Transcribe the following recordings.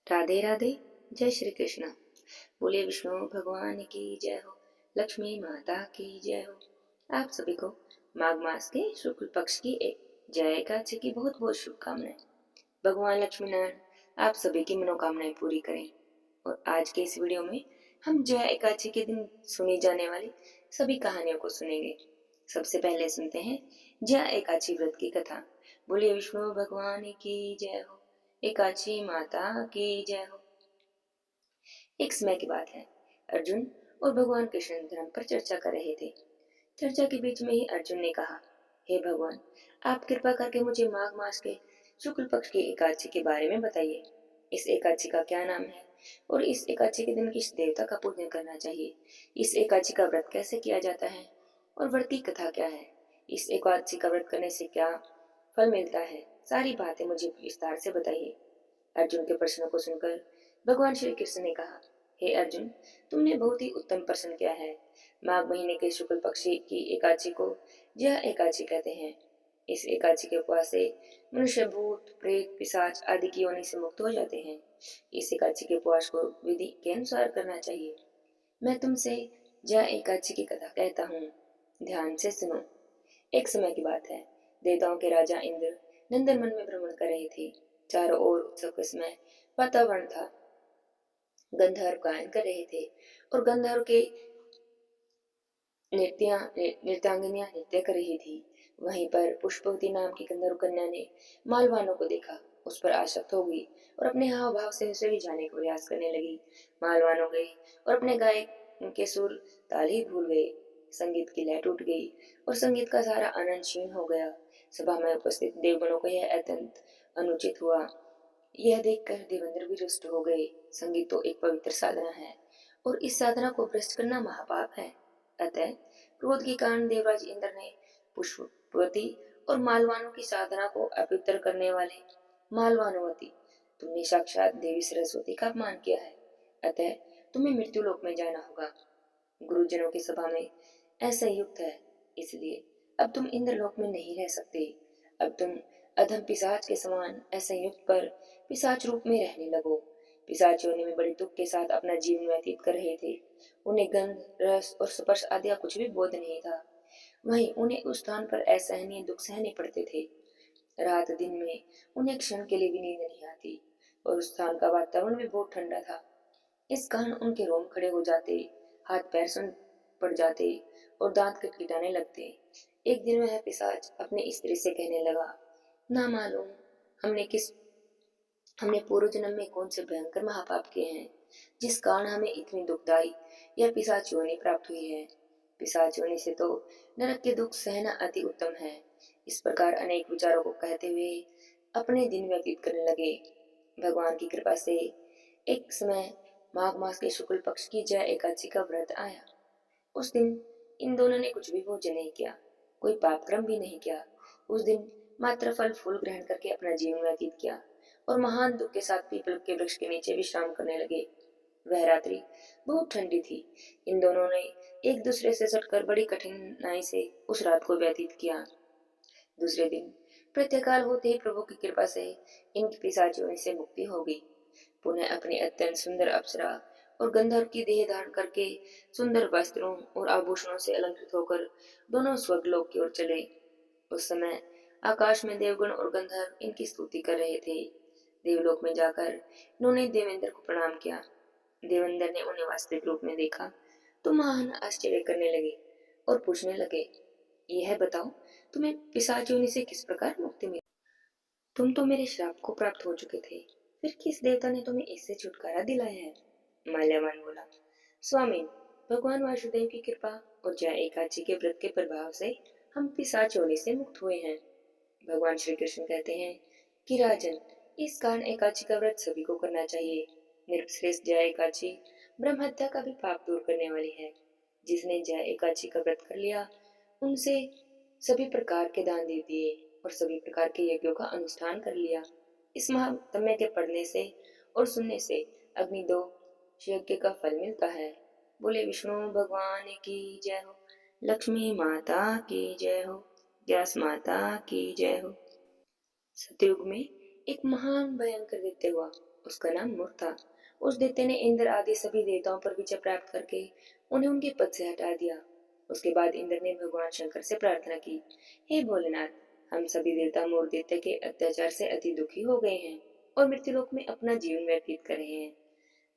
राधे राधे। जय श्री कृष्ण। बोले विष्णु भगवान की जय हो, लक्ष्मी माता की जय हो। आप सभी को माघ मास के शुक्ल पक्ष की एक जय एकादशी की बहुत बहुत शुभकामनाएं। भगवान लक्ष्मी नारायण आप सभी की मनोकामनाएं पूरी करें। और आज के इस वीडियो में हम जय एकादशी के दिन सुनी जाने वाली सभी कहानियों को सुनेंगे। सबसे पहले सुनते हैं जय एकादशी व्रत की कथा। बोले विष्णु भगवान की जय हो, एकादशी माता की जय हो। एक समय की बात है, अर्जुन और भगवान कृष्ण धर्म पर चर्चा कर रहे थे। चर्चा के बीच में ही अर्जुन ने कहा, हे भगवान, आप कृपा करके मुझे माघ मास के शुक्ल पक्ष की एकादशी के बारे में बताइए। इस एकादशी का क्या नाम है और इस एकादशी के दिन किस देवता का पूजन करना चाहिए? इस एकादशी का व्रत कैसे किया जाता है और व्रत की कथा क्या है? इस एकादशी का व्रत करने से क्या फल मिलता है? सारी बातें मुझे विस्तार से बताइए। अर्जुन के प्रश्न को सुनकर भगवान श्री कृष्ण ने कहा, हे अर्जुन, तुमने बहुत ही उत्तम प्रश्न किया है। माघ महीने के शुक्ल पक्ष की एकादशी को जय एकादशी कहते हैं। इस एकादशी के उपवास से मनुष्य भूत प्रेत पिशाच आदि की योनि से मुक्त हो जाते हैं। इस एकादशी के उपवास को विधि के अनुसार करना चाहिए। मैं तुमसे जय एकादशी की कथा कहता हूँ, ध्यान से सुनो। एक समय की बात है, देवताओं के राजा इंद्र नंदनवन में भ्रमण कर रहे थे। चारों ओर उत्सव के समय वातावरण था। गंधर्व गायन कर रहे थे और गंधर्व के नृत्यांगनियां नृत्य कर रही थी। वहीं पर पुष्पवती नाम की गंधर्व कन्या ने मालवानों को देखा, उस पर आसक्त हो गई और अपने हाव भाव से उसे रिझाने का प्रयास करने लगी। मालवानों गए और अपने गायक के सुर ताल ही भूल गए। संगीत की लय टूट गई और संगीत का सारा आनंद क्षीण हो गया। सभा में उपस्थित देवगणों को यह अत्यंत अनुचित हुआ। यह देखकर देवेंद्र भी रुष्ट हो गए। संगीत तो एक पवित्र साधना है और इस साधना को भ्रष्ट करना महापाप है। अतः क्रोध के कारण देवराज इंद्र ने पुष्पवती और मालवानों की साधना को अपवित्र करने वाले मालवानुवती, तुमने साक्षात देवी सरस्वती का अपमान किया है। अतः तुम्हें मृत्यु लोक में जाना होगा। गुरुजनों की सभा में ऐसा युक्त है, इसलिए अब तुम इंद्रलोक में नहीं रह सकते। अब तुम अधम पिशाच के समान असंयुक्त पर पिशाच रूप में रहने लगो। पिशाच योनि में बड़े दुख के साथ अपना जीवन व्यतीत कर रहे थे। उन्हें गंध रस और स्पर्श आदि कुछ भी बोध नहीं था। वहीं उन्हें उस स्थान पर असहनीय दुख सहने पड़ते थे। रात दिन में उन्हें क्षण के लिए भी नींद नहीं आती और उस स्थान का वातावरण भी बहुत ठंडा था। इस कारण उनके रोम खड़े हो जाते, हाथ पैर सुन पड़ जाते और दांत खटखटाने लगते। एक दिन वह पिशाच अपने स्त्री से कहने लगा, ना मालूम हमने पूर्व जन्म में कौन से भयंकर महापाप किए हैं, जिस कारण हमें इतनी दुखदाई यह पिशाच योनि प्राप्त हुई है। पिशाच योनि से तो नरक के दुख सहना अति उत्तम है। इस प्रकार अनेक विचारों को कहते हुए अपने दिन व्यतीत करने लगे। भगवान की कृपा से एक समय माघ मास के शुक्ल पक्ष की जय एकादशी का व्रत आया। उस दिन इन दोनों ने कुछ भी भोजन नहीं किया, कोई पाप कर्म भी नहीं किया। उस दिन मात्र फल फूल ग्रहण करके अपना जीवन व्यतीत किया और महान दुख के साथ पीपल के वृक्ष के नीचे विश्राम करने लगे। वह रात्रि बहुत ठंडी थी। इन दोनों ने एक दूसरे से सटकर बड़ी कठिनाई से उस रात को व्यतीत किया। दूसरे दिन प्रातःकाल होते ही प्रभु की कृपा से इनकी पिशाच योनि से मुक्ति हो गई। पुनः अपनी अत्यंत सुंदर अप्सरा और गंधर्व की देह धारण करके सुंदर वस्त्रों और आभूषणों से अलंकृत होकर दोनों स्वर्गलोक की ओर चले। उस समय आकाश में देवगण और गंधर्व इनकी स्तुति कर रहे थे। देवलोक में जाकर इन्होंने देवेंद्र को प्रणाम किया। देवेंद्र ने उन्हें वास्तविक रूप में देखा तो महान आश्चर्य करने लगे और पूछने लगे, यह बताओ, तुम्हें पिशाच योनि से किस प्रकार मुक्ति मिली? तुम तो मेरे श्राप को प्राप्त हो चुके थे, फिर किस देवता ने तुम्हें इससे छुटकारा दिलाया है? माल्यवान बोला, स्वामी, भगवान वासुदेव की कृपा और जय एकादशी के व्रत के प्रभाव से हम पिशाच योनि से मुक्त हुए हैं। भगवान श्री कृष्ण कहते हैं कि राजन, इस कारण एकादशी का व्रत सभी को करना चाहिए। निर्श्रेष्ठ जय एकादशी ब्रह्म हत्या का भी पाप दूर करने वाली है। जिसने जय एकादशी का व्रत कर लिया, उनसे सभी प्रकार के दान दे दिए और सभी प्रकार के यज्ञों का अनुष्ठान कर लिया। इस महात्म्य के पढ़ने से और सुनने से अग्नि दो यज्ञ का फल मिलता है। बोले विष्णु भगवान की जय हो, लक्ष्मी माता की जय हो, व्यास माता की जय हो। सतयुग में एक महान भयंकर दैत्य हुआ। उसका नाम मुर था। उस दैत्य ने इंद्र आदि सभी देवताओं पर विजय प्राप्त करके उन्हें उनके पद से हटा दिया। उसके बाद इंद्र ने भगवान शंकर से प्रार्थना की, हे भोलेनाथ, हम सभी देवता मोर दैत्य के अत्याचार से अति दुखी हो गए हैं और मृत्युलोक में अपना जीवन व्यतीत कर रहे हैं।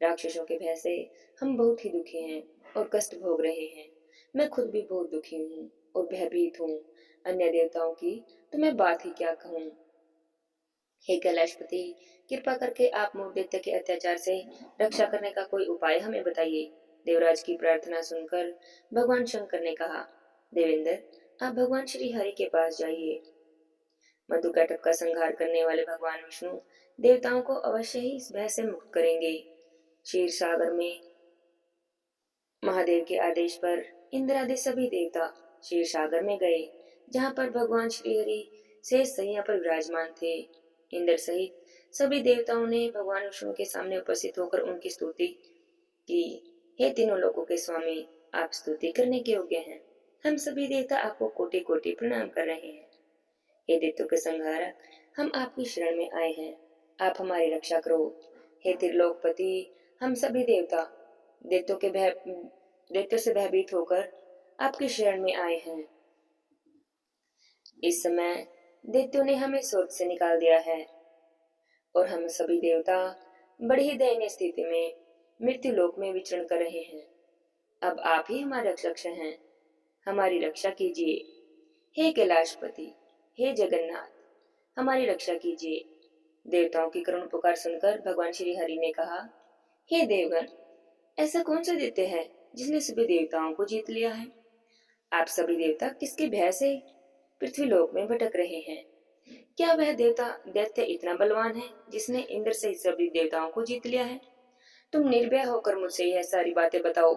राक्षसों के भय से हम बहुत ही दुखी हैं और कष्ट भोग रहे हैं। मैं खुद भी बहुत दुखी हूँ और भयभीत हूँ। अन्य देवताओं की तो मैं बात ही क्या कहूँ। हे कैलाशपति, कृपा करके आप मोर दैत्य के अत्याचार से रक्षा करने का कोई उपाय हमें बताइए। देवराज की प्रार्थना सुनकर भगवान शंकर ने कहा, देवेंद्र, आप भगवान श्री हरि के पास जाइए। मधुकैटभ का संहार करने वाले भगवान विष्णु देवताओं को अवश्य ही इस भय से मुक्त करेंगे। क्षीर सागर में महादेव के आदेश पर इंद्र आदि सभी देवता क्षीर सागर में गए, जहाँ पर भगवान श्री हरि शेष सैया पर विराजमान थे। इंद्र सहित सभी देवताओं ने भगवान विष्णु के सामने उपस्थित होकर उनकी स्तुति की। हे तीनों लोकों के स्वामी, आप स्तुति करने के योग्य हैं। हम सभी देवता आपको कोटि कोटि प्रणाम कर रहे हैं। हे दैत्यों के संहारक, हम आपकी शरण में आए हैं, आप हमारी रक्षा करो। हे त्रिलोकपति, हम सभी देवता दैत्यों से भयभीत होकर आपकी शरण में आए हैं। इस समय दैत्यों ने हमें स्वर्ग से निकाल दिया है और हम सभी देवता बड़ी ही दयनीय स्थिति में मृत्यु लोक में विचरण कर रहे हैं। अब आप ही हमारे रक्षक हैं, हमारी रक्षा कीजिए। हे कैलाशपति, हे जगन्नाथ, हमारी रक्षा कीजिए। देवताओं की करुण पुकार सुनकर भगवान श्री हरि ने कहा, हे देवगण, ऐसा कौन सा दैत्य है जिसने सभी देवताओं को जीत लिया है? आप सभी देवता किसके भय से पृथ्वी लोक में भटक रहे हैं? क्या वह दैत्य इतना बलवान है जिसने इंद्र सहित सभी देवताओं को जीत लिया है? तुम निर्भय होकर मुझसे यह सारी बातें बताओ।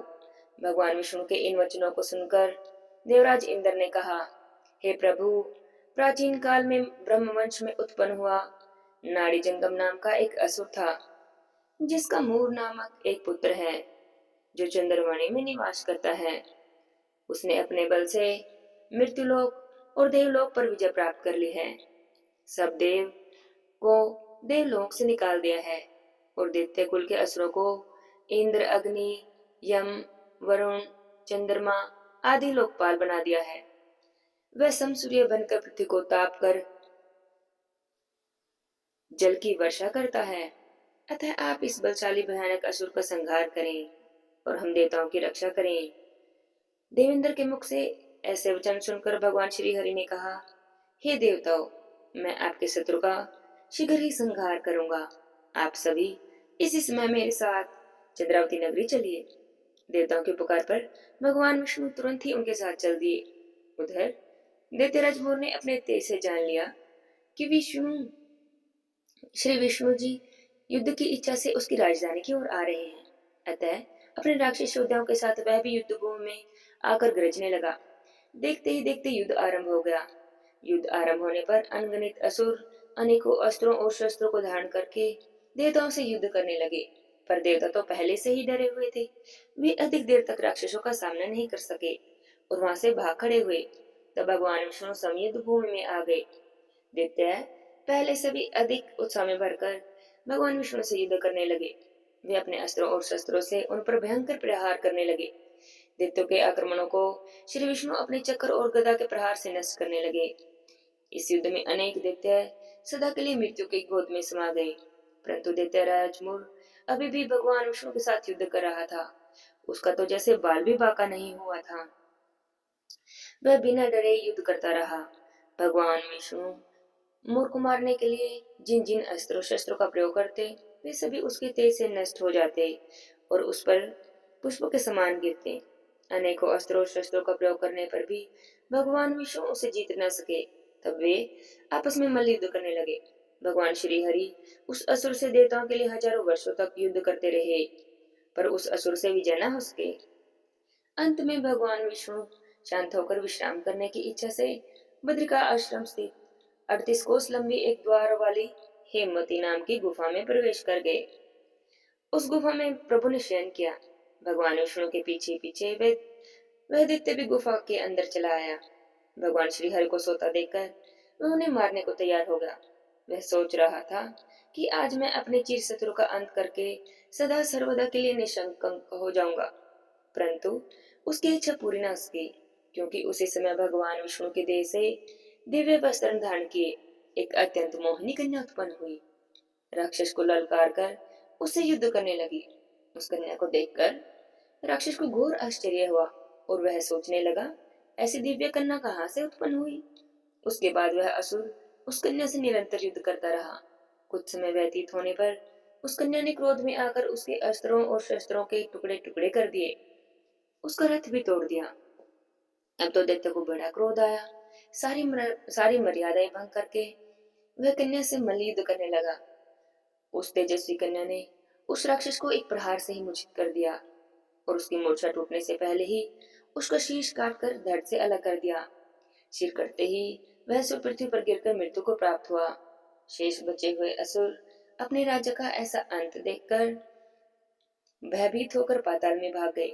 भगवान विष्णु के इन वचनों को सुनकर देवराज इंद्र ने कहा, हे प्रभु, प्राचीन काल में ब्रह्मवंश में उत्पन्न हुआ नाड़ी जंगम नाम का एक असुर था, जिसका मूर नामक एक पुत्र है जो चंद्रवाणी में निवास करता है। उसने अपने बल से मृत्युलोक और देवलोक पर विजय प्राप्त कर ली है। सब देव को देवलोक से निकाल दिया है और दैत्य कुल के असुरों को इंद्र, अग्नि, यम, वरुण, चंद्रमा आदि लोकपाल बना दिया है। वह समसूर्य बनकर पृथ्वी को ताप कर जल की वर्षा करता है। अतः आप इस बलशाली भयानक असुर का संहार करें और हम देवताओं की रक्षा करें। देवेंद्र के मुख से ऐसे वचन सुनकर भगवान श्री हरि ने कहा, हे देवताओं, मैं आपके शत्रु का शीघ्र ही संहार करूंगा। आप सभी इसी समय मेरे साथ चंद्रावती नगरी चलिए। देवताओं की पुकार पर भगवान विष्णु तुरंत ही उनके साथ चल दिए। उधर दैत्यराज मोर ने अपने तेज से जान लिया कि श्री विष्णु जी युद्ध की इच्छा से उसकी राजधानी की ओर आ रहे हैं। अतः अपने राक्षस योद्धाओं के साथ वह भी युद्ध भूमि में आकर गरजने लगा। देखते ही देखते युद्ध आरंभ हो गया। युद्ध आरंभ होने पर अनगिनत असुर अनेकों अस्त्रों और शस्त्रों को धारण करके देवताओं से युद्ध करने लगे, पर देवता तो पहले से ही डरे हुए थे। वे अधिक देर तक राक्षसों का सामना नहीं कर सके और वहां से भाग खड़े हुए। तब भगवान विष्णु स्वयं युद्ध भूमि में आ गए। दैत्य पहले से भी अधिक उत्साह में भरकर भगवान विष्णु से युद्ध करने लगे। वे अपने अस्त्रों और शस्त्रों से उन पर भयंकर प्रहार करने लगे। दैत्यों के आक्रमणों को श्री विष्णु अपने चक्र और गदा के प्रहार से नष्ट करने लगे। इस युद्ध में अनेक दैत्य सदा के लिए मृत्यु की गोद में समा गए, परंतु दैत्यराज मूर अभी भी भगवान विष्णु के साथ युद्ध कर रहा था। उसका तो जैसे बाल भी बाका नहीं हुआ था। वह बिना डरे युद्ध करता रहा। भगवान विष्णु मूर को मारने के लिए जिन जिन अस्त्रों शस्त्रों का प्रयोग करते, वे सभी उसके तेज से नष्ट हो जाते और उस पर पुष्पों के समान गिरते। अनेकों अस्त्रों शस्त्रों का प्रयोग करने पर भी भगवान विष्णु उसे जीत न सके। तब वे आपस में मल्लयुद्ध करने लगे। भगवान श्री हरि उस असुर से देवताओं के लिए हजारों वर्षों तक युद्ध करते रहे, पर उस असुर से विजय न हो सके। अंत में भगवान विष्णु शांत होकर विश्राम करने की इच्छा से बद्रिका आश्रम स्थित 38 कोस लंबी एक द्वार वाली हेमवती नाम की गुफा में प्रवेश कर गए। उस गुफा में प्रभु ने शयन किया। भगवान विष्णु के पीछे पीछे वह दैत्य भी गुफा के अंदर चला आया। भगवान श्री हरि को सोता देखकर वह उन्हें मारने को तैयार हो गया। वह सोच रहा था कि आज मैं अपने चिर शत्रु का अंत करके सदा सर्वदा के लिए निशंक हो जाऊंगा। परंतु उसकी इच्छा पूरी न सकी, क्योंकि उसी समय भगवान विष्णु के देह से दिव्य वस्त्र धारण किए एक अत्यंत मोहिनी कन्या उत्पन्न हुई। राक्षस को ललकार कर उससे युद्ध करने लगी। उस कन्या को देखकर राक्षस को घोर आश्चर्य हुआ और वह सोचने लगा, ऐसी दिव्य कन्या कहाँ से उत्पन्न हुई। उसके बाद वह असुर उस कन्या से निरंतर युद्ध करता रहा। कुछ समय व्यतीत होने पर उस कन्या ने क्रोध में आकर उसके अस्त्रों और शस्त्रों के टुकड़े टुकड़े कर दिए, उसका रथ भी तोड़ दिया। अब तो दैत्य को बड़ा क्रोध आया। सारी मर्यादाएं भंग करके वह कन्या से मल्लयुद्ध करने लगा। उस तेजस्वी कन्या ने उस राक्षस को एक प्रहार से ही मूर्छित कर दिया और उसकी मूर्छा टूटने से पहले ही उसका शीश काटकर धड़ से अलग कर दिया। सिर कटते ही वह असुर पृथ्वी पर गिरकर मृत्यु को प्राप्त हुआ। शेष बचे हुए असुर अपने राज्य का ऐसा अंत देखकर भयभीत होकर पाताल में भाग गए।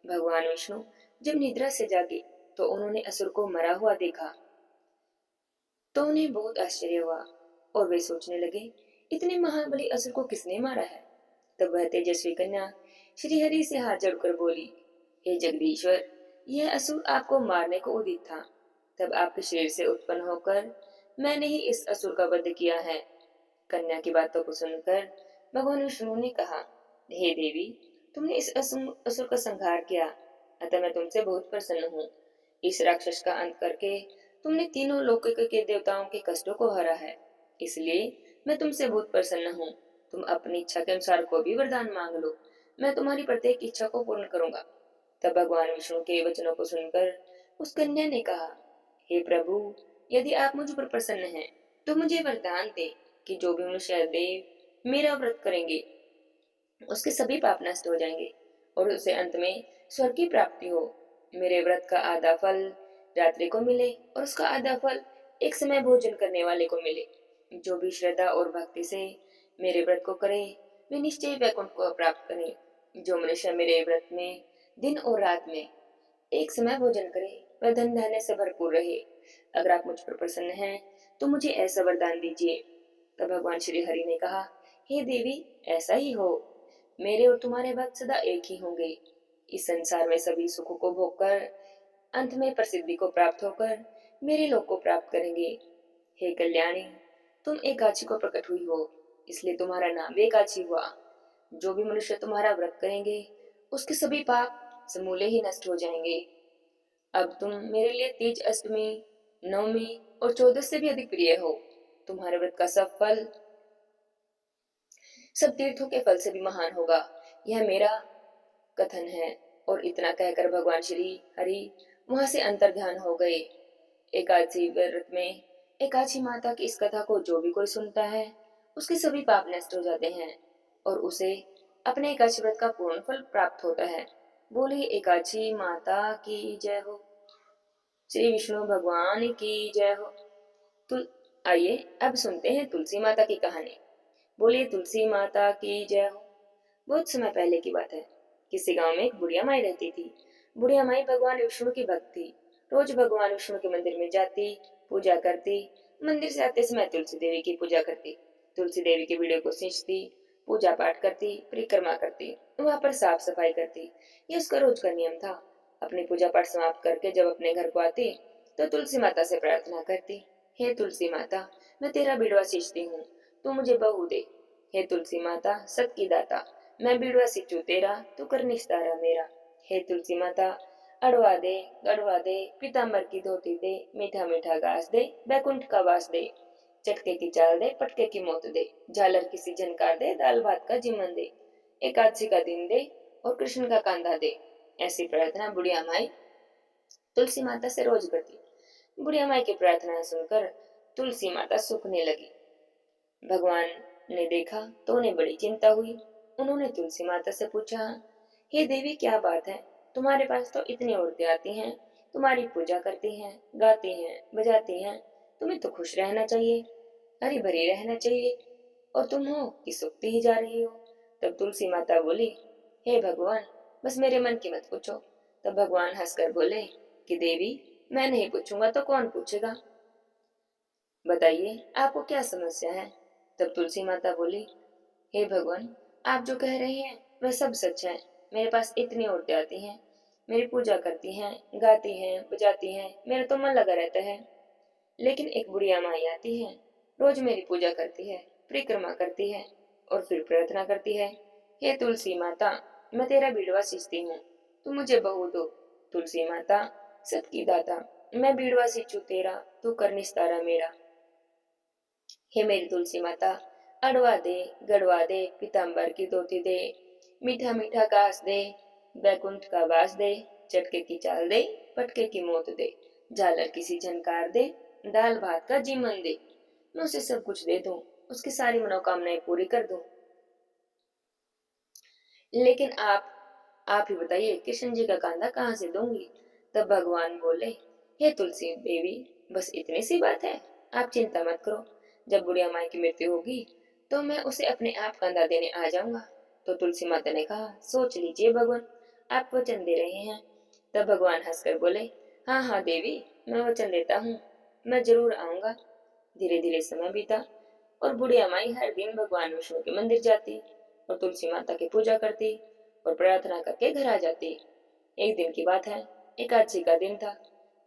भगवान विष्णु जब निद्रा से जागे तो उन्होंने असुर को मरा हुआ देखा तो उन्हें बहुत आश्चर्य हुआ और वे सोचने लगे, इतने महाबली असुर को किसने मारा है। तब वह तेजस्वी कन्या श्री हरि से हाथ जोड़कर बोली, हे जगदीश्वर, यह असुर आपको मारने को उदित था। तब आपके शरीर से उत्पन्न होकर मैंने ही इस असुर का वध किया है। कन्या की बातों को सुनकर भगवान विष्णु ने कहा, हे देवी, तुमने इस असुर का संहार किया, अतः मैं तुमसे बहुत प्रसन्न हूँ। इस राक्षस का अंत करके तुमने तीनों लोक के देवताओं के कष्टों को हरा है, इसलिए मैं तुमसे बहुत प्रसन्न हूँ। तुम अपनी इच्छा के अनुसार कोई भी वरदान मांग लो, मैं तुम्हारी प्रत्येक इच्छा को पूर्ण करूंगा। तब भगवान विष्णु के वचनों को सुनकर उस कन्या ने कहा, हे प्रभु, यदि आप मुझ पर प्रसन्न हैं तो मुझे वरदान दे कि जो भी मनुष्य देव मेरा व्रत करेंगे उसके सभी पाप नष्ट हो जाएंगे और उसे अंत में स्वर्ग की प्राप्ति हो। मेरे व्रत का आधा फल रात्रि को मिले और उसका आधा फल एक समय भोजन करने वाले को मिले। जो भी श्रद्धा और भक्ति से मेरे व्रत को करे वे निश्चय वैकुंठ को प्राप्त करें। जो मनुष्य मेरे व्रत में दिन और रात में एक समय भोजन करे वह धन धान्य से भरपूर रहे। अगर आप मुझ पर प्रसन्न हैं तो मुझे ऐसा वरदान दीजिए। तब भगवान श्री हरि ने कहा, हे देवी, ऐसा ही हो। मेरे और तुम्हारे भक्त सदा एक ही होंगे। इस संसार में सभी सुखों को भोगकर अंत में प्रसिद्धि को प्राप्त होकर मेरे लोक को प्राप्त करेंगे। हे कल्याणी, तुम एकादशी को प्रकट हुई हो, इसलिए तुम्हारा नाम एकादशी हुआ। जो भी मनुष्य तुम्हारा व्रत करेंगे उसके सभी पाप समूले ही नष्ट हो जाएंगे। अब तुम मेरे लिए तीज, अष्टमी, नवमी और 14 से भी अधिक प्रिय हो। तुम्हारे व्रत का सब फल सब तीर्थों के फल से भी महान होगा, यह मेरा कथन है। और इतना कहकर भगवान श्री हरि वहां से अंतर ध्यान हो गए। एकादशी व्रत में एकादशी माता की इस कथा को जो भी कोई सुनता है उसके सभी पाप नष्ट हो जाते हैं और उसे अपने एकादशी व्रत का पूर्ण फल प्राप्त होता है। बोले एकादशी माता की जय हो, श्री विष्णु भगवान की जय हो। तुल आइए अब सुनते हैं तुलसी माता की कहानी। बोलिए तुलसी माता की जय हो। बहुत समय पहले की बात है। किसी गांव में एक बुढ़िया माई रहती थी। बुढ़िया माई भगवान विष्णु की भक्त थी। रोज भगवान विष्णु के मंदिर में जाती, पूजा करती। मंदिर से आते समय तुलसी देवी की पूजा करती, तुलसी देवी के वीडियो को सींचती, पूजा पाठ करती, परिक्रमा करती, वहां पर साफ सफाई करती। यह उसका रोज का नियम था। अपनी पूजा पाठ समाप्त करके जब अपने घर को आती तो तुलसी माता से प्रार्थना करती, हे तुलसी माता, मैं तेरा बीड़वा सींचती हूँ, तू मुझे बहू दे। हे तुलसी माता सत की दाता, मैं बीड़वा सींचू तेरा, तू कर निस्तारा मेरा। हे तुलसी माता अड़वा दे, गड़वा दे, पीताम्बर की धोती दे, मीठा मीठा घास दे, बैकुंठ का वास दे, चटके की चाल दे, पटके की मौत दे, झालर की झनकार दे, दाल भात का जिमन दे, एकादशी का दिन दे और कृष्ण का कांधा दे। ऐसी प्रार्थना बुढ़िया माई तुलसी माता से रोज करती। बुढ़िया माई की प्रार्थना सुनकर तुलसी माता सूखने लगी। भगवान ने देखा तो उन्हें बड़ी चिंता हुई। उन्होंने तुलसी माता से पूछा, हे देवी, क्या बात है, तुम्हारे पास तो इतनी औरतें आती हैं, तुम्हारी पूजा करती हैं, गाती हैं, बजाती हैं, तुम्हें तो खुश रहना चाहिए, हरी भरी रहना चाहिए, और तुम हो कि सूखती ही जा रही हो। तब तुलसी माता बोली, हे भगवान, बस मेरे मन की मत पूछो। तब भगवान हंसकर बोले कि देवी, मैं नहीं पूछूंगा तो कौन पूछेगा, बताइए आपको क्या समस्या है। तब तुलसी माता बोली, हे भगवान, आप जो कह रहे हैं वह सब सच है। मेरे पास इतनी औरतें आती हैं, मेरी पूजा करती हैं, गाती हैं, बजाती हैं, मेरा तो मन लगा रहता है। लेकिन एक बुढ़िया माई आती है, रोज मेरी पूजा करती है, परिक्रमा करती है और फिर प्रार्थना करती है, हे तुलसी माता, मैं तेरा बीड़वा सींचती हूँ, तू मुझे बहू दो। तुलसी माता, सत की दाता, मैं बीड़वा सींचू तेरा, तू कर निस्तारा मेरा। हे मेरी तुलसी माता, अड़वा दे, गड़वा दे, पीताम्बर की धोती दे, मीठा मीठा घास दे, बैकुंठ का वास दे, चटके की चाल दे, पटके की मौत दे, झालर किसी झनकार दे, दाल भात का जीवन दे। मैं उसे सब कुछ दे दूं, उसकी सारी मनोकामनाएं पूरी कर दूं। लेकिन आप ही बताइए, कृष्ण जी का कांधा कहाँ से दूंगी? तब भगवान बोले, हे तुलसी देवी, बस इतनी सी बात है, आप चिंता मत करो। जब बुढ़िया माई की मृत्यु होगी तो मैं उसे अपने आप कंधा देने आ जाऊंगा। तो तुलसी माता ने कहा, सोच लीजिए भगवान, आप वचन दे रहे हैं। तब भगवान हंसकर बोले, हाँ हाँ देवी, मैं वचन देता हूँ, मैं जरूर आऊंगा। धीरे धीरे समय बीता और बुढ़िया माई हर दिन भगवान विष्णु के मंदिर जाती और तुलसी माता की पूजा करती और प्रार्थना करके घर आ जाती। एक दिन की बात है, एकादशी का दिन था।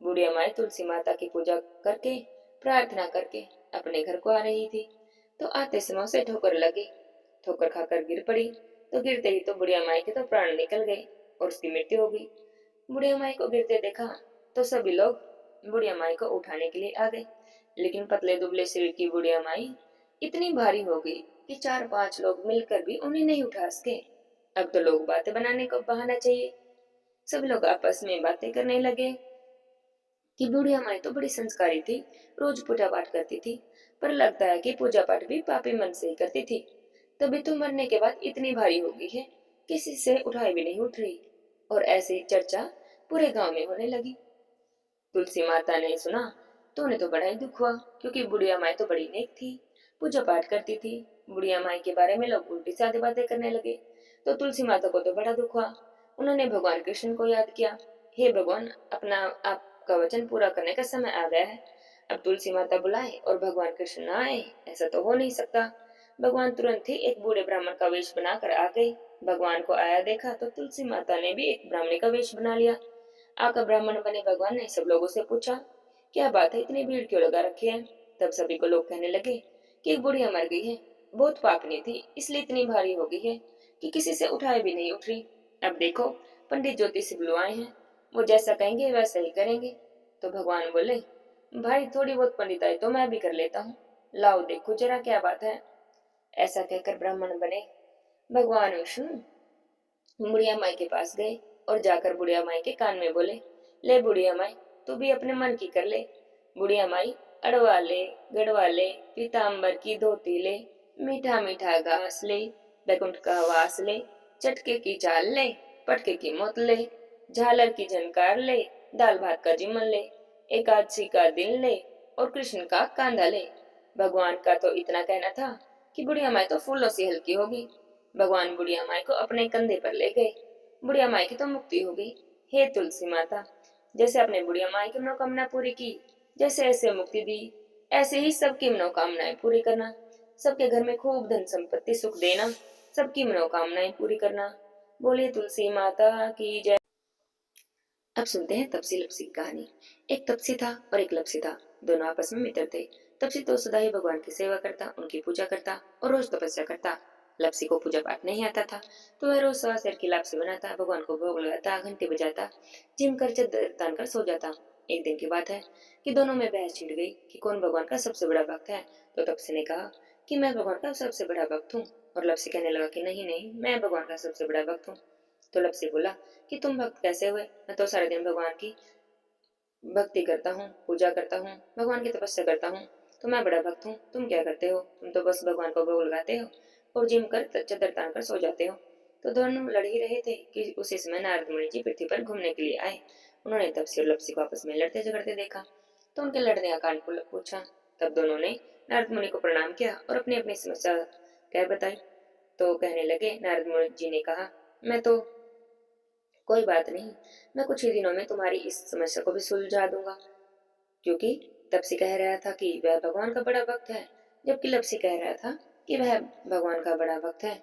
बुढ़िया माई तुलसी माता की पूजा करके, प्रार्थना करके अपने घर को आ रही थी, तो आते समय उसे ठोकर लगी। ठोकर खाकर गिर पड़ी, तो गिरते ही तो बुढ़िया माई के तो प्राण निकल गए और उसकी मृत्यु हो गई। बुढ़िया माई को गिरते देखा तो सभी लोग बुढ़िया माई को उठाने के लिए आ गए, लेकिन पतले दुबले शरीर की बुढ़िया माई इतनी भारी हो गई कि 4-5 लोग मिलकर भी उन्हें नहीं उठा सके। अब तो लोग बातें बनाने को बहाना चाहिए। सब लोग आपस में बातें करने लगे कि बुढ़िया माई तो बड़ी संस्कारी थी, रोज पूजा पाठ करती थी, पर लगता है कि पूजा पाठ भी पापी मन से ही करती थी, तभी तो मरने के बाद इतनी भारी हो गई है, किसी से उठाई भी नहीं उठ रही। और ऐसे ही चर्चा पूरे गांव में होने लगी। तुलसी माता ने सुना तो उन्हें तो बड़ा ही दुख हुआ, क्योंकि बुढ़िया माई तो बड़ी नेक थी, पूजा पाठ करती थी। बुढ़िया माई के बारे में लोग उल्टी सीधी बातें करने लगे, तो तुलसी माता को तो बड़ा दुख हुआ। उन्होंने भगवान कृष्ण को याद किया, हे भगवान, अपना आपका वचन पूरा करने का समय आ गया है। अब तुलसी माता बुलाए और भगवान कृष्ण न आए, ऐसा तो हो नहीं सकता। भगवान तुरंत ही एक बूढ़े ब्राह्मण का वेश बनाकर आ गए। भगवान को आया देखा तो तुलसी माता ने भी एक ब्राह्मणी का वेश बना लिया। आकर ब्राह्मण बने भगवान ने सब लोगों से पूछा, क्या बात है, इतनी भीड़ क्यों लगा रखी है? तब सभी को लोग कहने लगे कि एक बुढ़िया मर गई है, बहुत पापनी थी, इसलिए इतनी भारी हो गई है कि किसी से उठाए भी नहीं उठ रही। अब देखो, पंडित ज्योतिषी बुलवाए हैं, वो जैसा कहेंगे वैसा ही करेंगे। तो भगवान बोले, भाई थोड़ी बहुत पंडिताई तो मैं भी कर लेता हूँ, लाओ देखो जरा क्या बात है। ऐसा कहकर ब्राह्मण बने भगवान विष्णु बुढ़िया माई के पास गए और जाकर बुढ़िया माई के कान में बोले, ले बुढ़िया माई, तू भी अपने मन की कर ले। बुढ़िया माई, अड़वा ले, गड़वा ले, पीताम्बर की धोती ले, मीठा मीठा घास ले, बैकुंठ का वास ले, चटके की चाल ले, पटके की मौत ले, झालर की झनकार ले, दाल भात का जिमन ले, एकादशी का दिन ले और कृष्ण का कांधा ले। भगवान का तो इतना कहना था कि बुढ़िया माई तो फूलों से हल्की होगी। भगवान बुढ़िया माई को अपने कंधे पर ले गए। बुढ़िया माई की तो मुक्ति हो गई। हे तुलसी माता, जैसे अपने बुढ़िया माई की मनोकामना पूरी की, जैसे ऐसे मुक्ति दी, ऐसे ही सबकी मनोकामनाएं पूरी करना। सबके घर में खूब धन संपत्ति सुख देना, सबकी मनोकामनाएं पूरी करना। बोलिए तुलसी माता की जय। अब सुनते हैं तपसी लपसी की कहानी। एक तपसी था और एक लपसी था, दोनों आपस में मित्र थे। तपसी तो सदा ही भगवान की सेवा करता, उनकी पूजा करता और रोज तपस्या करता। लपसी को पूजा पाठ नहीं आता था, तो वह रोज सवा सेर की लापसी बनाता, भगवान को भोग लगाता, घंटी बजाता, जिम कर चद्दर तान कर सो जाता। एक दिन की बात है कि दोनों में बहस छिड़ गई कि कौन भगवान का सबसे बड़ा भक्त है। तो तपसी ने कहा कि मैं भगवान का सबसे बड़ा भक्त हूँ, और लपसी कहने लगा कि नहीं नहीं, मैं भगवान का सबसे बड़ा भक्त हूँ। तो लपसी बोला कि तुम भक्त कैसे हुए? मैं तो सारे दिन भगवान की भक्ति करता हूँ, पूजा करता हूँ, भगवान की तपस्या करता हूँ, तो मैं बड़ा भक्त हूँ। तुम क्या करते हो? तुम तो बस भगवान को भोग लगाते हो और जिम कर चद्दर तान कर सो जाते हो। तो दोनों लड़ ही रहे थे कि उसी समय नारद मुनि जी पृथ्वी पर घूमने के लिए आए। उन्होंने तपसी और लपसी को आपस में लड़ते झगड़ते देखा, तो उनके लड़ने का कारण पूछा। तब दोनों ने नारद मुनि को प्रणाम किया और अपनी अपनी समस्या कह बताई। तो कहने लगे, नारद मुनि जी ने कहा, मैं तो कोई बात नहीं, मैं कुछ ही दिनों में तुम्हारी इस समस्या को भी सुलझा दूंगा। क्योंकि तपसी कह रहा था कि वह भगवान का बड़ा भक्त है, जबकि लप्सी कह रहा था कि वह भगवान का बड़ा भक्त है।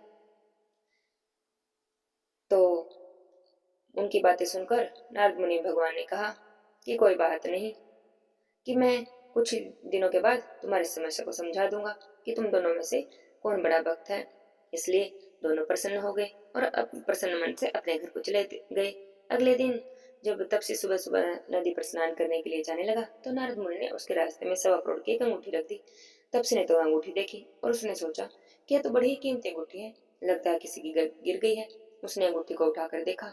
तो उनकी बातें सुनकर नारद मुनि भगवान ने कहा कि कोई बात नहीं, कि मैं कुछ ही दिनों के बाद तुम्हारी समस्या को समझा दूंगा कि तुम दोनों में से कौन बड़ा भक्त है। इसलिए दोनों प्रसन्न हो गए और प्रसन्न मन से अपने घर को चले गए। अगले दिन जब तपसी सुबह सुबह नदी पर स्नान करने के लिए जाने लगा तो नारद मुनि ने उसके रास्ते में 1.25 करोड़ की एक अंगूठी रख दी। तपसी ने तो अंगूठी देखी और उसने सोचा कि यह तो बड़ी ही कीमती अंगूठी है, लगता है किसी की गिर गई है। उसने अंगूठी को उठाकर देखा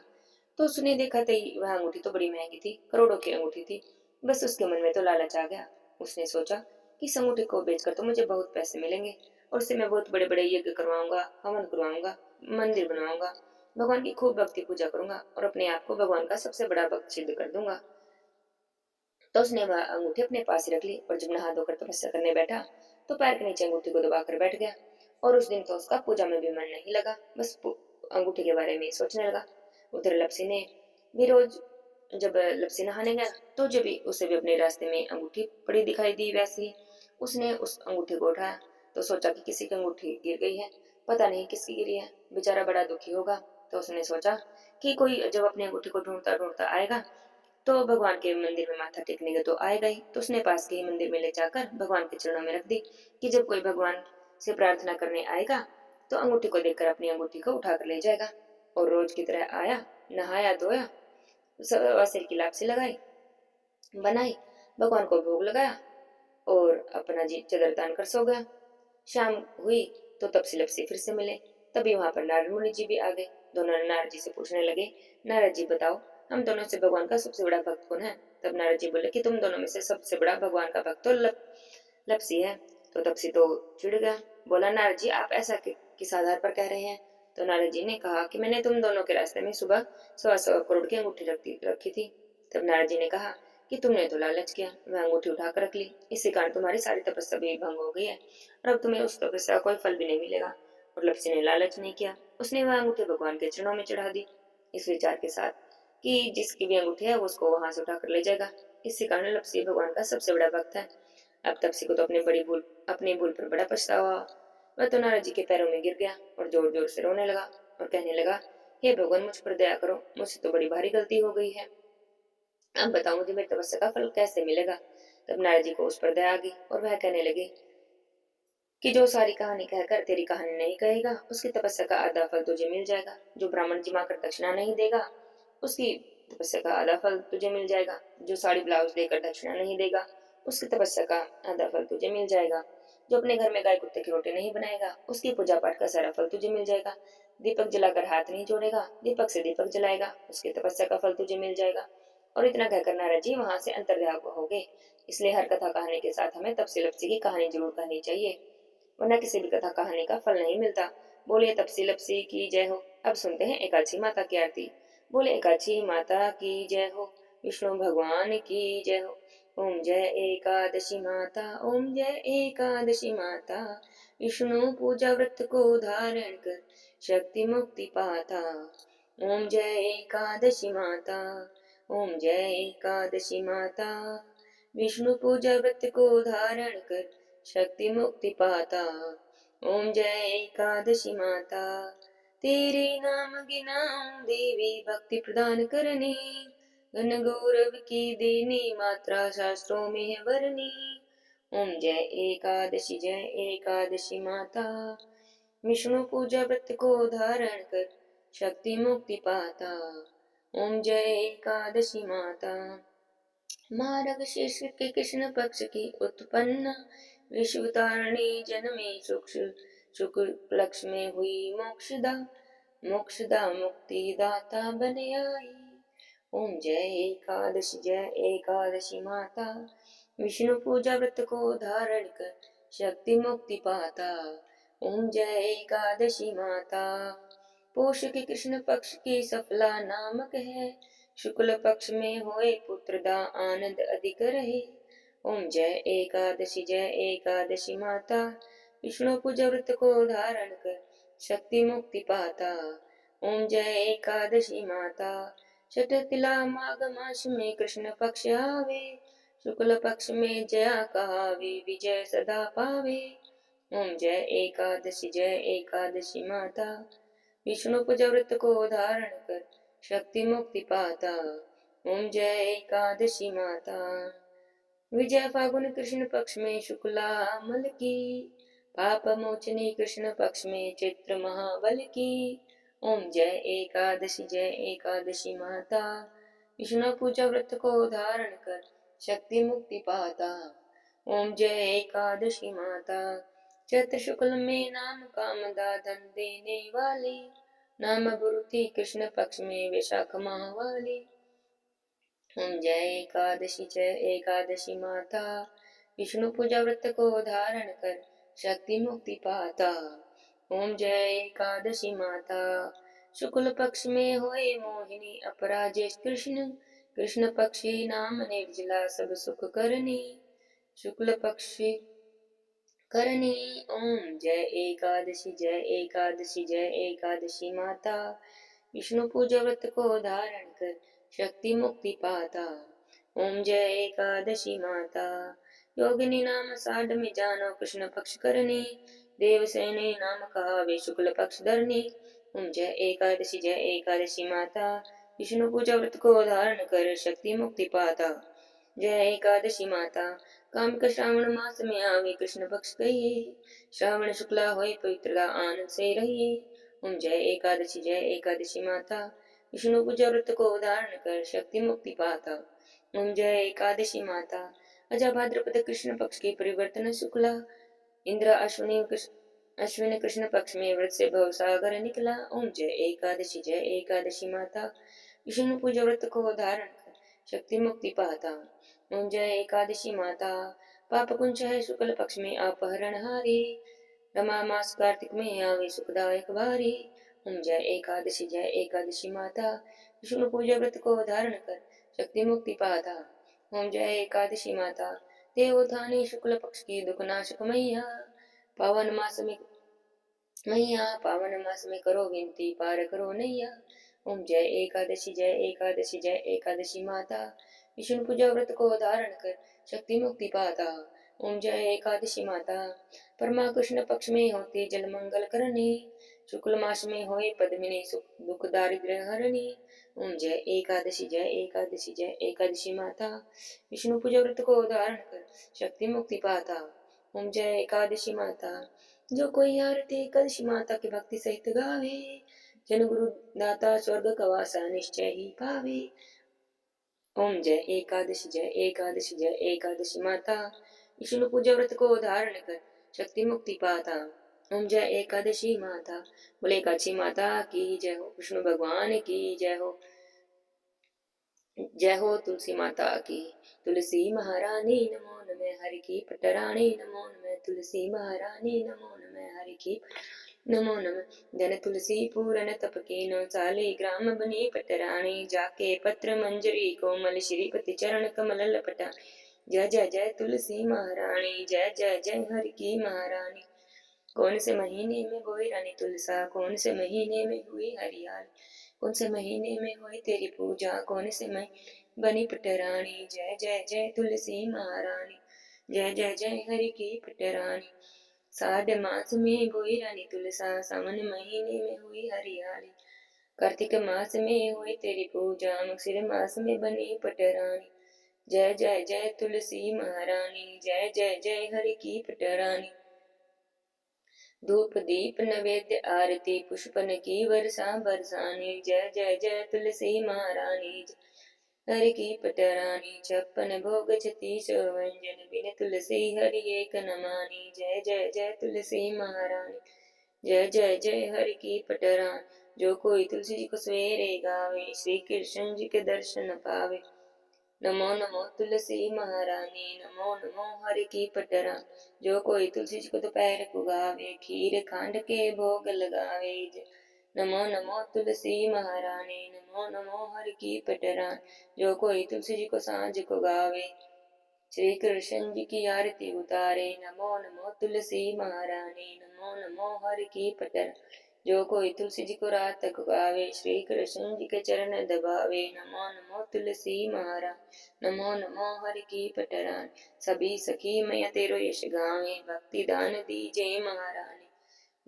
तो उसने देखा थी वह अंगूठी तो बड़ी महंगी थी, करोड़ों की अंगूठी थी। बस उसके मन में तो लालच आ गया। उसने सोचा कि इस अंगूठी को बेचकर तो मुझे बहुत पैसे मिलेंगे और उससे मैं बहुत बड़े बड़े यज्ञ करवाऊंगा, हवन करवाऊंगा, मंदिर बनवाऊंगा, भगवान की खूब भक्ति पूजा करूंगा और अपने आप को भगवान का सबसे बड़ा भक्त सिद्ध कर दूंगा। तो उसने वह अंगूठी अपने पास ही रख ली और जब नहा धोकर तपस्या करने बैठा तो पैर के नीचे अंगूठी को दबाकर बैठ गया। और उस दिन तो उसका पूजा में भी मन नहीं लगा, बस अंगूठी के बारे में ही सोचने लगा। उधर लपसी ने भी रोज जब लपसी नहाने गया तो जब भी उसे भी अपने रास्ते में अंगूठी पड़ी दिखाई दी, वैसे ही उसने उस अंगूठी को उठाया तो सोचा कि किसी की अंगूठी गिर गई है, पता नहीं किसकी गिरी है, बेचारा बड़ा दुखी होगा। तो उसने सोचा कि कोई जब अपनी अंगूठी को ढूंढता ढूंढता आएगा तो भगवान के मंदिर में माथा टेकने के तो आएगा ही। तो उसने पास के ही मंदिर में ले जाकर भगवान के चरणों में रख दी कि जब कोई भगवान से प्रार्थना करने आएगा तो अंगूठी को देखकर अपनी अंगूठी को उठा कर ले जाएगा। और रोज की तरह आया, नहाया धोया, सिर की लापसी लगाई, बनाई, भगवान को भोग लगाया और अपना जी चदर तान कर सो गया। शाम हुई तो तपसी लपसी फिर से मिले। तभी वहां पर नारद मुनि जी भी आ गए। दोनों ने नारद जी से पूछने लगे, नारद जी बताओ, हम दोनों से भगवान का सबसे बड़ा भक्त कौन है। तब नारद जी बोले कि तुम दोनों में से सबसे बड़ा भगवान का भक्त तो लपसी है। तो तपसी तो चिढ़ गया, बोला नारद जी आप ऐसा किस आधार पर कह रहे हैं। तो नारद जी ने कहा कि मैंने तुम दोनों के रास्ते में सुबह 1.25 करोड़ की अंगूठी रखी थी। तब नारद जी ने कहा कि तुमने तो लालच किया, वह अंगूठी उठा कर रख ली, इसी कारण तुम्हारी सारी तपस्या भी भंग हो गई है और अब तुम्हें उस तपस्या का कोई फल भी नहीं मिलेगा। और लपसी ने लालच नहीं किया, उसने वह अंगूठी भगवान के चरणों में चढ़ा दी, इस विचार के साथ कि जिसकी भी अंगूठी है वो उसको वहां से उठाकर ले जाएगा। इसी कारण लपसी भगवान का सबसे बड़ा भक्त है। अब तपसी को तो अपनी भूल पर बड़ा पछतावा हुआ। वह तो नारद जी के पैरों में गिर गया और जोर जोर से रोने लगा और कहने लगा, हे भगवान मुझ पर दया करो, मुझसे तो बड़ी भारी गलती हो गई है, अब बताओ मुझे मेरी तपस्या का फल कैसे मिलेगा। तब नारद जी को उस पर दया आ गई और वह कहने लगे कि जो सारी कहानी कहकर तेरी कहानी नहीं कहेगा उसकी तपस्या का आधा फल तुझे मिल जाएगा, जो ब्राह्मण जिमा कर दक्षिणा नहीं देगा उसकी तपस्या का आधा फल तुझे मिल जाएगा, जो साड़ी ब्लाउज देकर दक्षिणा नहीं देगा उसकी तपस्या का आधा फल तुझे मिल जाएगा, जो अपने घर में गाय कुत्ते की रोटी नहीं बनाएगा उसकी पूजा पाठ का सारा फल तुझे मिल जाएगा, दीपक जलाकर हाथ नहीं जोड़ेगा दीपक से दीपक जलाएगा उसकी तपस्या का फल तुझे मिल जाएगा। और इतना कहकर नारद जी वहां से अंतर्ध्यान हो गए। इसलिए हर कथा कहानी के साथ हमें तपसी लपसी की कहानी जरूर कहनी चाहिए, वरना किसी भी कथा कहानी का फल नहीं मिलता। बोले तपसी लपसी की जय हो। अब सुनते हैं एकादशी माता की आरती। बोले एकादशी माता की जय हो, विष्णु भगवान की जय हो। ओम जय एकादशी माता, ओम जय एकादशी माता, विष्णु पूजा व्रत को धारण कर शक्ति मुक्ति पाता। ओम जय एकादशी माता, ओम जय एकादशी माता, विष्णु पूजा व्रत को धारण कर शक्ति मुक्ति पाता। ओम जय एकादशी माता, तेरे नाम गिनाऊं देवी भक्ति प्रदान करनी, घन गौरव की देनी मात्रा शास्त्रों में है वर्णी। ओम जय एकादशी माता, विष्णु पूजा व्रत को धारण कर शक्ति मुक्ति पाता। ओम जय एकादशी माता, मार्ग शीर्ष के कृष्ण पक्ष की उत्पन्न विश्व तारणी जन्मे शुक्ल पक्ष में हुई मोक्षदा मुक्ति दाता बन आई। ओम जय एकादशी माता, विष्णु पूजा व्रत को धारण कर शक्ति मुक्ति पाता। ओम जय एकादशी माता, पोष के कृष्ण पक्ष की सफला नामक है, शुक्ल पक्ष में होए पुत्रदा आनंद अधिक रहे। ओम जय एकादशी माता, विष्णु पूजा व्रत को धारण कर शक्ति मुक्ति पाता। ओम जय एकादशी माता, छठ तिला माघ मास में कृष्ण पक्ष आवे, शुक्ल पक्ष में जया कहावे विजय सदा पावे। ओम जय एकादशी माता, विष्णु पूजा व्रत को धारण कर शक्ति मुक्ति पाता। ओम जय एकादशी माता। विजय फागुन कृष्ण पक्ष में शुक्ला मल की, पाप मोचनी कृष्ण पक्ष में चित्र महाबल की। ओम जय एकादशी माता, विष्णु पूजा व्रत को धारण कर शक्ति मुक्ति पाता। ओम जय एकादशी माता। चैत्र शुक्ल में नाम कामदा धन देने वाली, नाम गुरु थी कृष्ण पक्ष में वैशाख माह वाली। ओम जय एकादशी माता, विष्णु पूजा व्रत को धारण कर शक्ति मुक्ति पाता। ओम जय एकादशी माता। शुक्ल पक्ष में होए मोहिनी अपराजेश कृष्ण, कृष्ण पक्षी नाम निर्जला सब सुख करनी। शुक्ल पक्षी करनी। ओम जय एकादशी माता, विष्णु पूजा व्रत को धारण कर शक्ति मुक्ति पाता। ओम जय एकादशी माता। योगिनी नाम साढ़ में जानो कृष्ण पक्ष करनी, देवसेनी नाम कहा वे शुक्ल पक्ष धरनी। ओम जय एकादशी माता, विष्णु पूजा व्रत को धारण कर शक्ति मुक्ति पाता। जय एकादशी माता। कामिक श्रावण मास में आवे कृष्ण पक्ष कहिए, श्रावण शुक्ला होए पवित्रता आनंद से रहिए। ओम जय एकादशी माता, विष्णु पूजा व्रत को धारण कर शक्ति मुक्ति पाता। ओम जय एकादशी माता। अजा भाद्रपद कृष्ण पक्ष की परिवर्तन शुक्ला, इंद्र अश्विन कृष्ण पक्ष में व्रत से भव सागर निकला। ओम जय एकादशी माता, विष्णु पूजा व्रत को धारण कर शक्ति मुक्ति पाता। ओम जय एकादशी माता। पाप कुंच है शुक्ल पक्ष में अपहरण हारी, रमा मास कार्तिक में आवे सुखदायक भारी। ओम जय एकादशी माता, विष्णु पूजा व्रत को धारण कर शक्ति मुक्ति पाता। ओम जय एकादशी माता। देवोत्थानी शुक्ल पक्ष की दुख नाशक मैया, पावन मास में करो विनती पार करो नैया। ओम जय एकादशी माता, विष्णु पूजा व्रत को धारण कर शक्ति मुक्ति पाता। ओम जय एकादशी माता। परमा कृष्ण पक्ष में होती जल मंगल करनी, शुक्ल मास में होए पद्मिनी सुख दुख दारिद्र्य हरणी। ओम जय एकादशी माता, विष्णु पूजा व्रत को धारण कर शक्ति मुक्ति पाता। ओम जय एकादशी माता। जो कोई आरती एकादशी माता की भक्ति सहित गावे, जन गुरु दाता स्वर्ग का वासा निश्चय ही पावे। ओम जय एकादशी माता, विष्णु पूजा व्रत को धारण कर शक्ति मुक्ति पाता। ओम जय एकादशी माता। बोले काची माता की जय हो, विष्णु भगवान की जय हो। जय हो तुलसी माता की, तुलसी महारानी नमो नमः हरि की पटरानी नमो नमः, तुलसी महारानी नमो नमः हरि की नमो नमः। जन तुलसी पूरन तप के न चाले ग्राम बनी पटरानी, जाके पत्र मंजरी कोमल श्रीपति चरण कमल लपटा। जय जय जय तुलसी महारानी, जय जय जय हरि की महारानी। कौन से महीने में बोई रानी तुलसा, कौन से महीने में हुई हरियाली, कौन से महीने में हुई तेरी पूजा, कौन से महीने बनी पटरानी। जय जय जय तुलसी महारानी, जय जय जय हरि की पटरानी। साढ़ मास में बोई रानी तुलसा, सावन महीने में हुई हरियाली, कार्तिक मास में हुई तेरी पूजा, मगशिर मास में बनी पटरानी। जय जय जय तुलसी महारानी, जय जय जय हरि की पटरानी। धूप दीप नैवेद्य आरती पुष्पन की वर्षा बरसानी। जय जय जय तुलसी महारानी, हरि की पटरानी। छप्पन भोग 36 व्यंजन बिन तुलसी हरि एक न मानी। जय जय जय तुलसी महारानी, जय जय जय हरि की पटरानी। जो कोई तुलसी जी को सवेरे गावे, श्री कृष्ण जी के दर्शन पावे। नमो नमो तुलसी महारानी, नमो नमो हरि की पटरा। जो कोई तुलसी जी को दोपहर को गावे, खीर खांड के भोग लगावे। नमो नमो तुलसी महारानी, नमो नमो हरि की पटरा। जो कोई तुलसी जी को सांझ को गावे, श्री कृष्ण जी की आरती उतारे। नमो नमो तुलसी महारानी, नमो नमो हरि की पटरा। जो कोई तुलसी जी को रात तक गावे, श्री कृष्ण जी के चरण दबावे। नमो नमो तुलसी महाराज, नमो नमो हरि की पटरान। सभी सखी मैया तेरो यश गावे, भक्ति दान दीजे महारानी।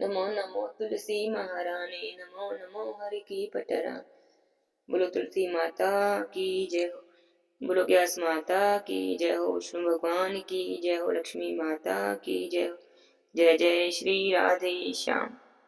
नमो नमो तुलसी महारानी, नमो नमो हरि की पटरान। बोलो तुलसी माता की जय हो। बोलो ग्यास माता की जय हो। विष्णु भगवान की जय हो। लक्ष्मी माता की जय हो। जय जय श्री राधे श्याम।